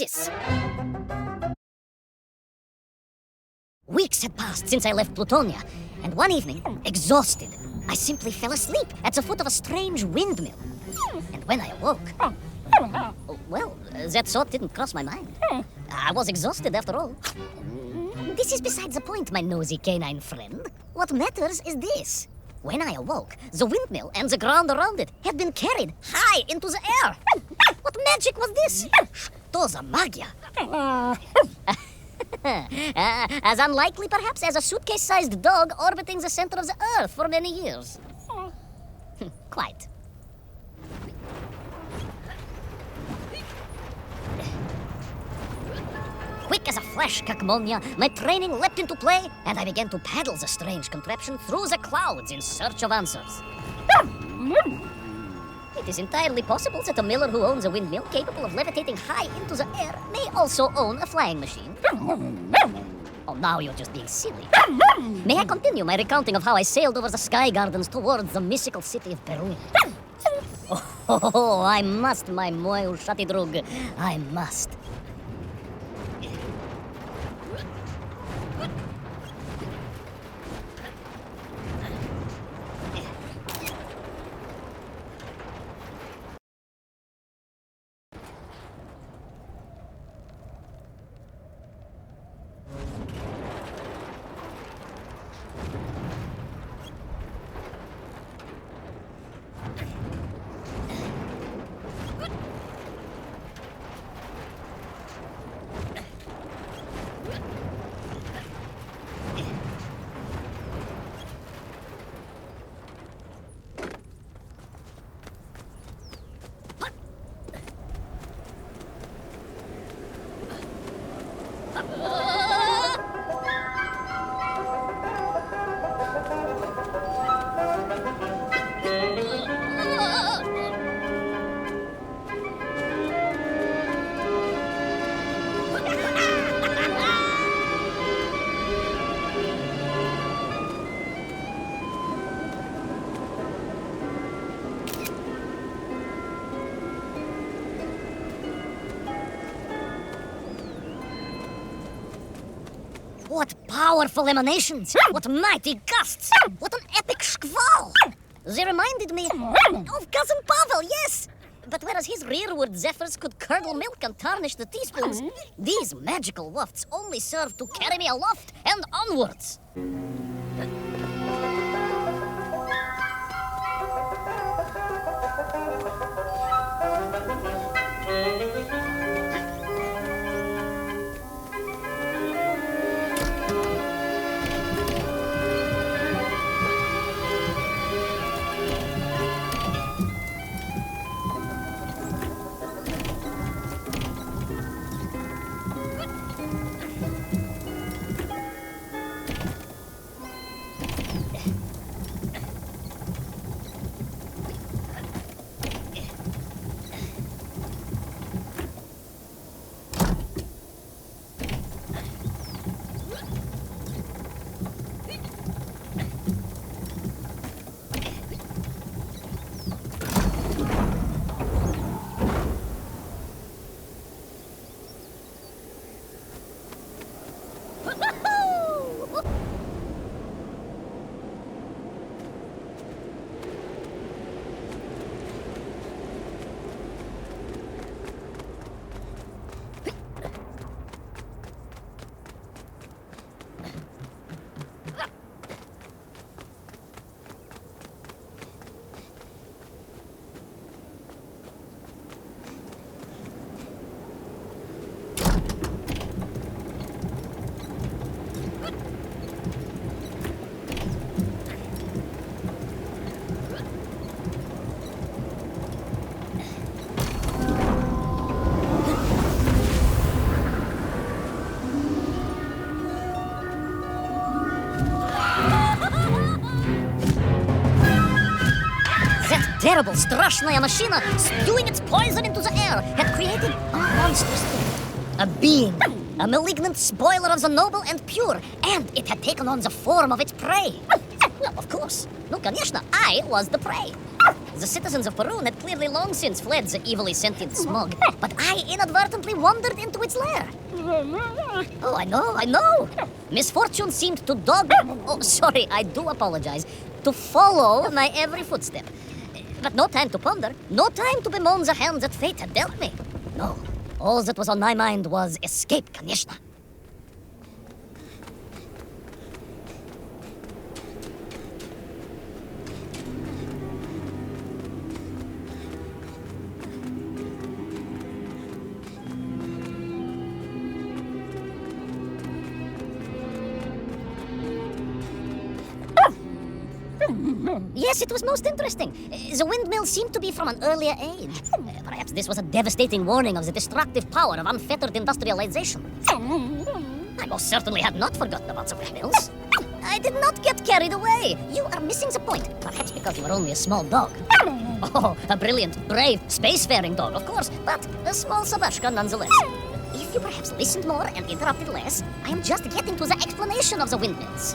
this. Weeks had passed since I left Plutonia, and one evening, exhausted, I simply fell asleep at the foot of a strange windmill. And when I awoke, well, that thought didn't cross my mind. I was exhausted after all. This is besides the point, my nosy canine friend. What matters is this. When I awoke, the windmill and the ground around it had been carried high into the air. What magic was this? To the magia. As unlikely, perhaps, as a suitcase-sized dog orbiting the center of the Earth for many years. Quite. Quick as a flash, Kakmonia, my training leapt into play, and I began to paddle the strange contraption through the clouds in search of answers. It is entirely possible that a miller who owns a windmill capable of levitating high into the air may also own a flying machine. Oh, now you're just being silly. May I continue my recounting of how I sailed over the sky gardens towards the mystical city of Peru? Oh, I must, my moju shatidrug. I must. What powerful emanations! What mighty gusts! What an epic squall! They reminded me of Cousin Pavel, yes! But whereas his rearward zephyrs could curdle milk and tarnish the teaspoons, these magical wafts only serve to carry me aloft and onwards. Terrible Strashnaya machina, spewing its poison into the air, had created a monstrous thing. A being, a malignant spoiler of the noble and pure, and it had taken on the form of its prey. Well, of course. No, конечно, I was the prey. The citizens of Peru had clearly long since fled the evilly sentient smog, but I inadvertently wandered into its lair. Oh, I know. Misfortune seemed to dog... Oh, sorry, I do apologize. To follow my every footstep. But no time to ponder, no time to bemoan the hand that fate had dealt me. No, all that was on my mind was escape, конечно. Yes, it was most interesting. The windmill seemed to be from an earlier age. Perhaps this was a devastating warning of the destructive power of unfettered industrialization. I most certainly had not forgotten about the windmills. I did not get carried away. You are missing the point. Perhaps because you were only a small dog. Oh, a brilliant, brave, spacefaring dog, of course, but a small Sabashka nonetheless. If you perhaps listened more and interrupted less, I am just getting to the explanation of the windmills.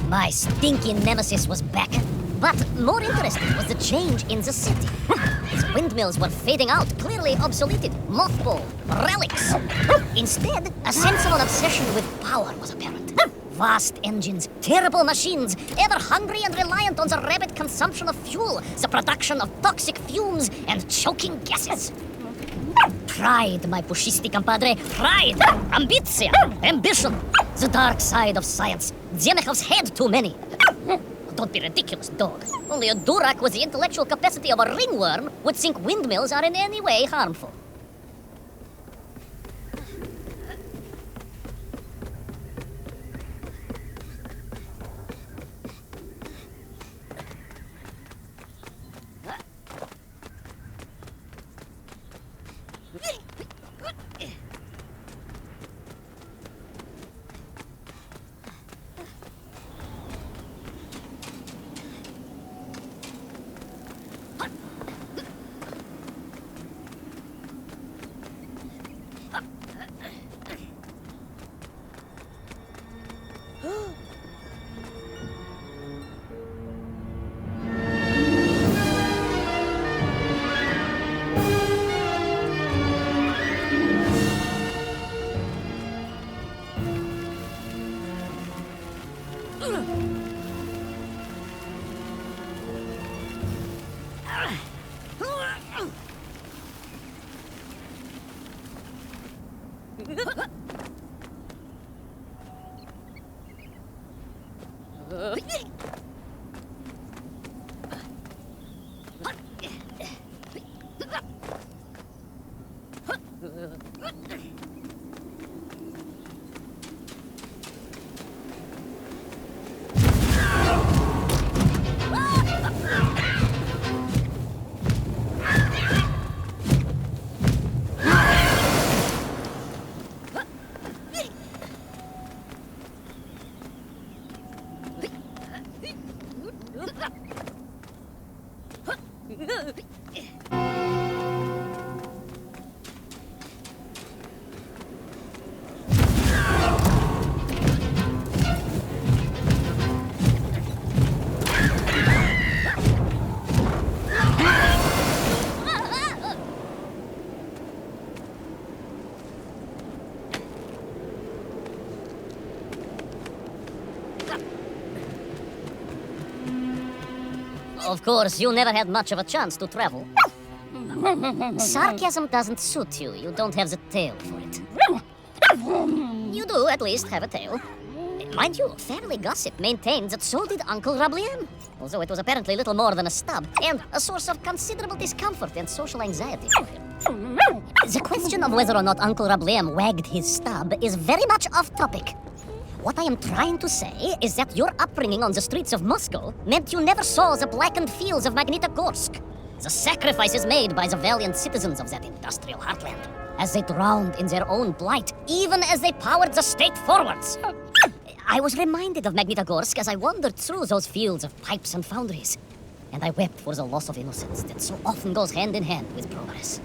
My stinky nemesis was back. But more interesting was the change in the city. The windmills were fading out, clearly obsoleted, mothballed, relics. Instead, a sensible obsession with power was apparent. Vast engines, terrible machines, ever hungry and reliant on the rapid consumption of fuel, the production of toxic fumes and choking gases. Pride, my pushisti compadre, pride, ambitia, ambition, the dark side of science. Zemechov's had too many. Don't be ridiculous, dog. Only a durak with the intellectual capacity of a ringworm would think windmills are in any way harmful. Of course, you never had much of a chance to travel. Sarcasm doesn't suit you. You don't have the tail for it. You do, at least, have a tail. Mind you, family gossip maintained that so did Uncle Rabliem, although it was apparently little more than a stub, and a source of considerable discomfort and social anxiety for him. The question of whether or not Uncle Rablaim wagged his stub is very much off topic. What I am trying to say is that your upbringing on the streets of Moscow meant you never saw the blackened fields of Magnitogorsk, the sacrifices made by the valiant citizens of that industrial heartland, as they drowned in their own blight, even as they powered the state forwards. I was reminded of Magnitogorsk as I wandered through those fields of pipes and foundries, and I wept for the loss of innocence that so often goes hand in hand with progress.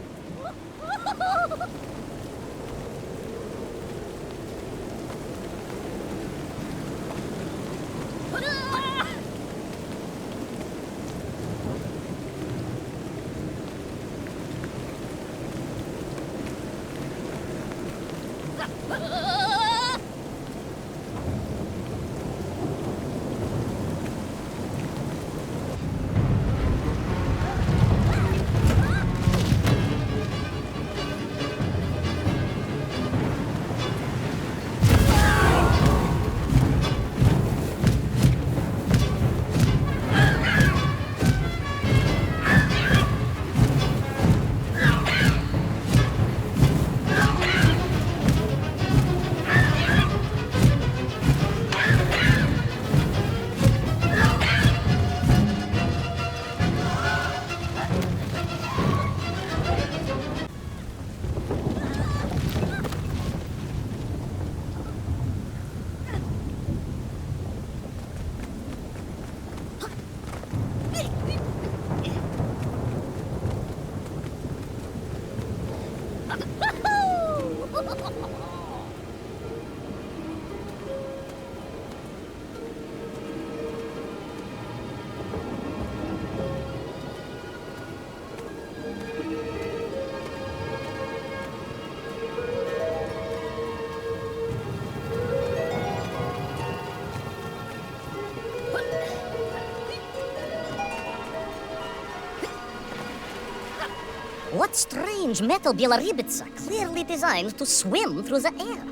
What strange metal Bielorybitsa clearly designed to swim through the air?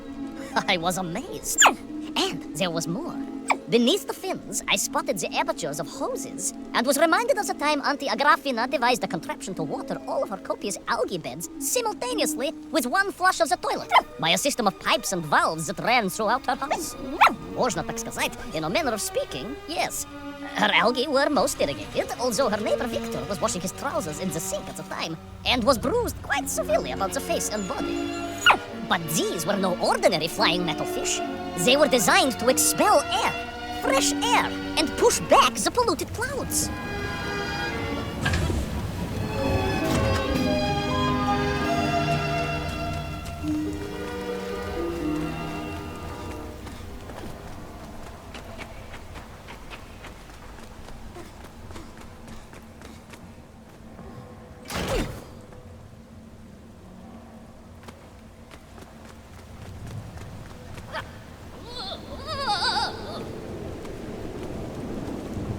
I was amazed. And there was more. Beneath the fins, I spotted the apertures of hoses and was reminded of the time Auntie Agrafina devised a contraption to water all of her copious algae beds simultaneously with one flush of the toilet by a system of pipes and valves that ran throughout her house. Можно так сказать, in a manner of speaking, yes. Her algae were most irrigated, although her neighbor Victor was washing his trousers in the sink at the time and was bruised quite severely about the face and body. But these were no ordinary flying metal fish. They were designed to expel air, fresh air, and push back the polluted clouds.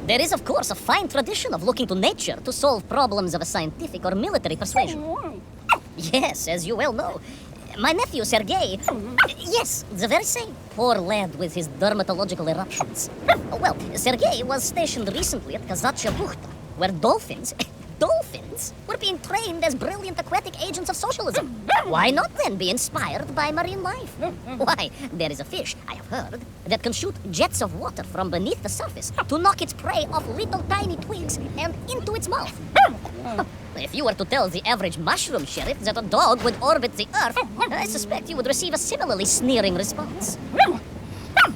There is, of course, a fine tradition of looking to nature to solve problems of a scientific or military persuasion. Yes, as you well know. My nephew, Sergei... Yes, the very same. Poor lad with his dermatological eruptions. Well, Sergei was stationed recently at Kazachya Bukhta, where dolphins... Dolphins were being trained as brilliant aquatic agents of socialism. Why not then be inspired by marine life? Why, there is a fish, I have heard, that can shoot jets of water from beneath the surface to knock its prey off little tiny twigs and into its mouth. If you were to tell the average mushroom sheriff that a dog would orbit the earth, I suspect you would receive a similarly sneering response.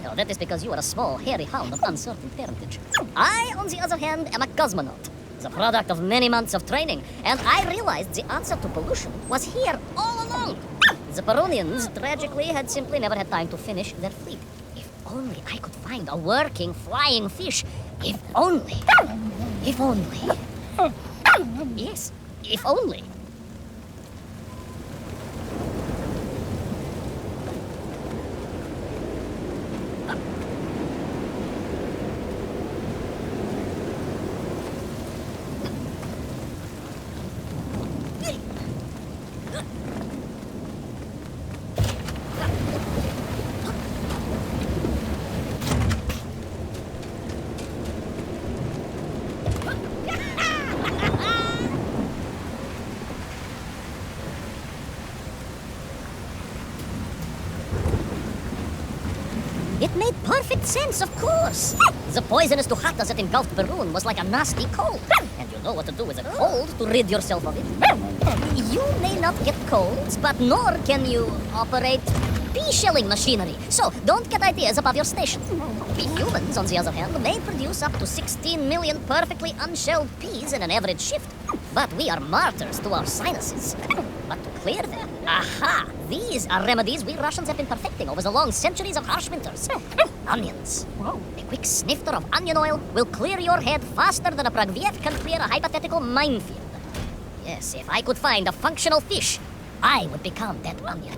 No, that is because you are a small, hairy hound of uncertain parentage. I, on the other hand, am a cosmonaut, the product of many months of training, and I realized the answer to pollution was here all along. The Peronians, tragically, had simply never had time to finish their fleet. If only I could find a working flying fish. If only. If only. Yes, if only. It made perfect sense, of course. The poisonous tuhatas that engulfed Perun was like a nasty cold. And you know what to do with a cold to rid yourself of it. You may not get colds, but nor can you operate pea-shelling machinery. So don't get ideas above your station. We humans, on the other hand, may produce up to 16 million perfectly unshelled peas in an average shift. But we are martyrs to our sinuses. But to clear them, aha! These are remedies we Russians have been perfecting over the long centuries of harsh winters. Onions. A quick snifter of onion oil will clear your head faster than a Pragviev can clear a hypothetical minefield. Yes, if I could find a functional fish, I would become that onion.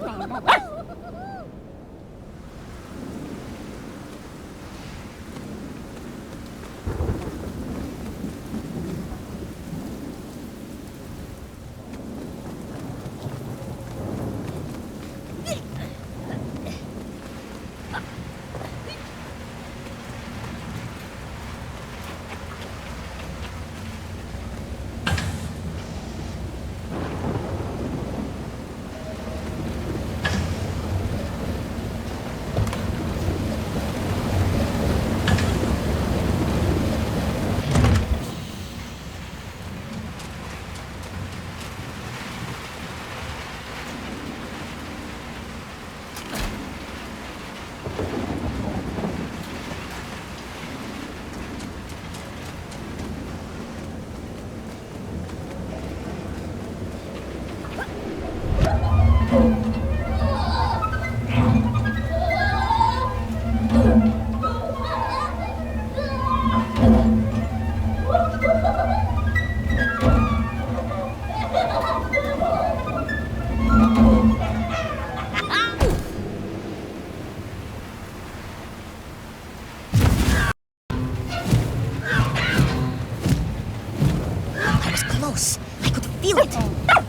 I could feel it.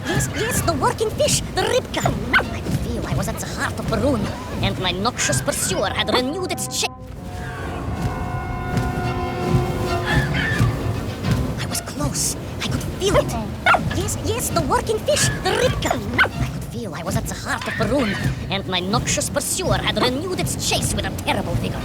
Yes, the working fish, the ribka. I could feel I was at the heart of Perun, and my noxious pursuer had renewed its chase. I was close. I could feel it. Yes, the working fish, the ribka. I could feel I was at the heart of Perun, and my noxious pursuer had renewed its chase with a terrible vigor.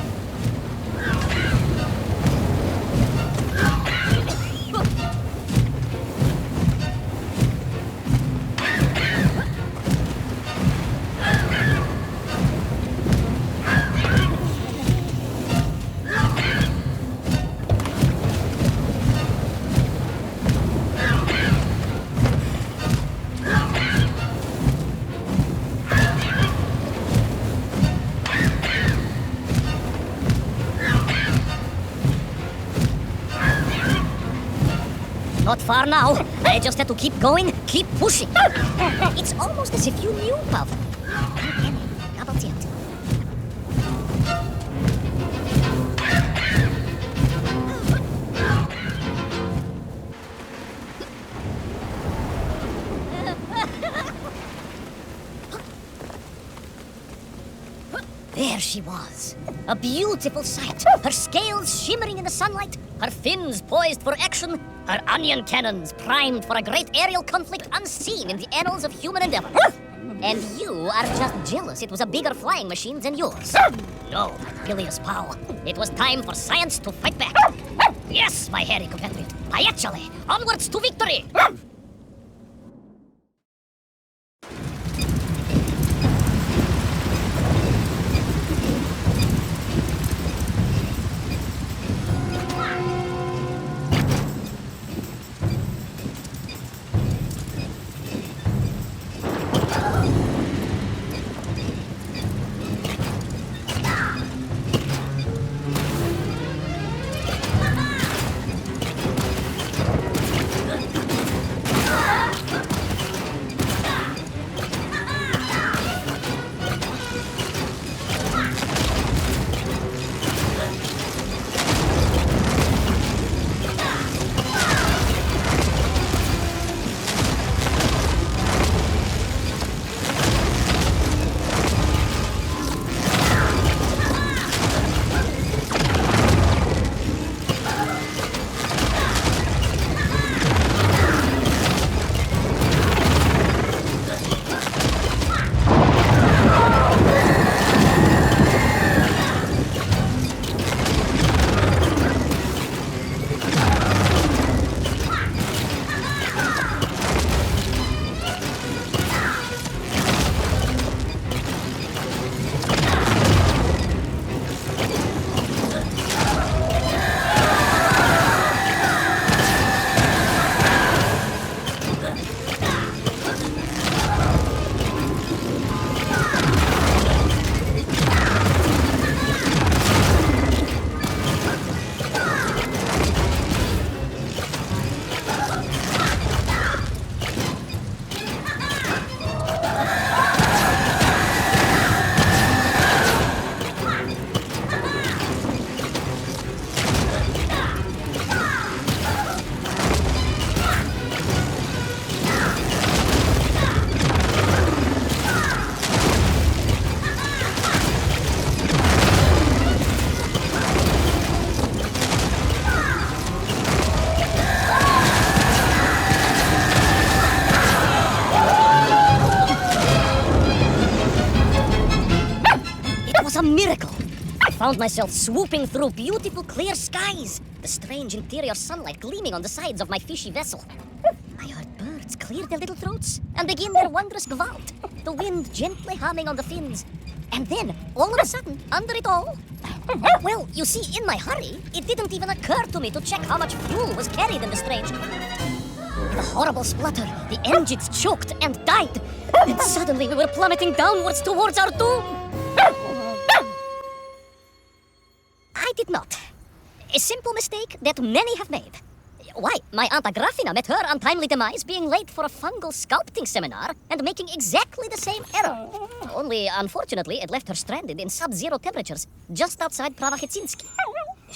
Not far now. I just had to keep going, keep pushing. It's almost as if you knew, Pavel. There she was, a beautiful sight, her scales shimmering in the sunlight, her fins poised for action, her onion cannons primed for a great aerial conflict unseen in the annals of human endeavor. And you are just jealous it was a bigger flying machine than yours. No, bilious pal, it was time for science to fight back. Yes, my hairy compatriot, Paechale, onwards to victory! found myself swooping through beautiful clear skies, the strange interior sunlight gleaming on the sides of my fishy vessel. I heard birds clear their little throats and begin their wondrous gvalt, the wind gently humming on the fins. And then, all of a sudden, under it all... Well, you see, in my hurry, it didn't even occur to me to check how much fuel was carried in the strange... With a horrible splutter, the engines choked and died. And suddenly we were plummeting downwards towards our doom. I did not. A simple mistake that many have made. Why, my Aunt Agrafina met her untimely demise being late for a fungal sculpting seminar and making exactly the same error. Only, unfortunately, it left her stranded in sub-zero temperatures just outside Pravachitsinsk.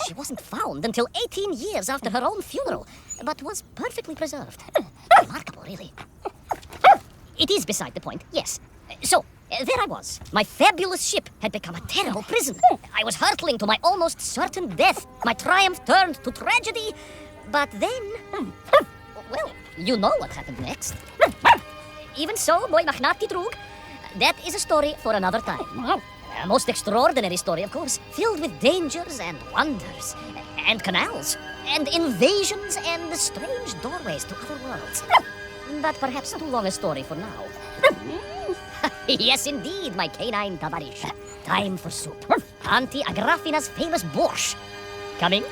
She wasn't found until 18 years after her own funeral, but was perfectly preserved. Remarkable, really. It is beside the point, yes. So, there I was. My fabulous ship had become a terrible prison. I was hurtling to my almost certain death. My triumph turned to tragedy. But then... Well, you know what happened next. Even so, boy Machnatki Trug, that is a story for another time. A most extraordinary story, of course, filled with dangers and wonders, and canals, and invasions, and strange doorways to other worlds. But perhaps too long a story for now. Yes, indeed, my canine Tavarish. Time for soup. Auntie Agrafina's famous borscht. Coming?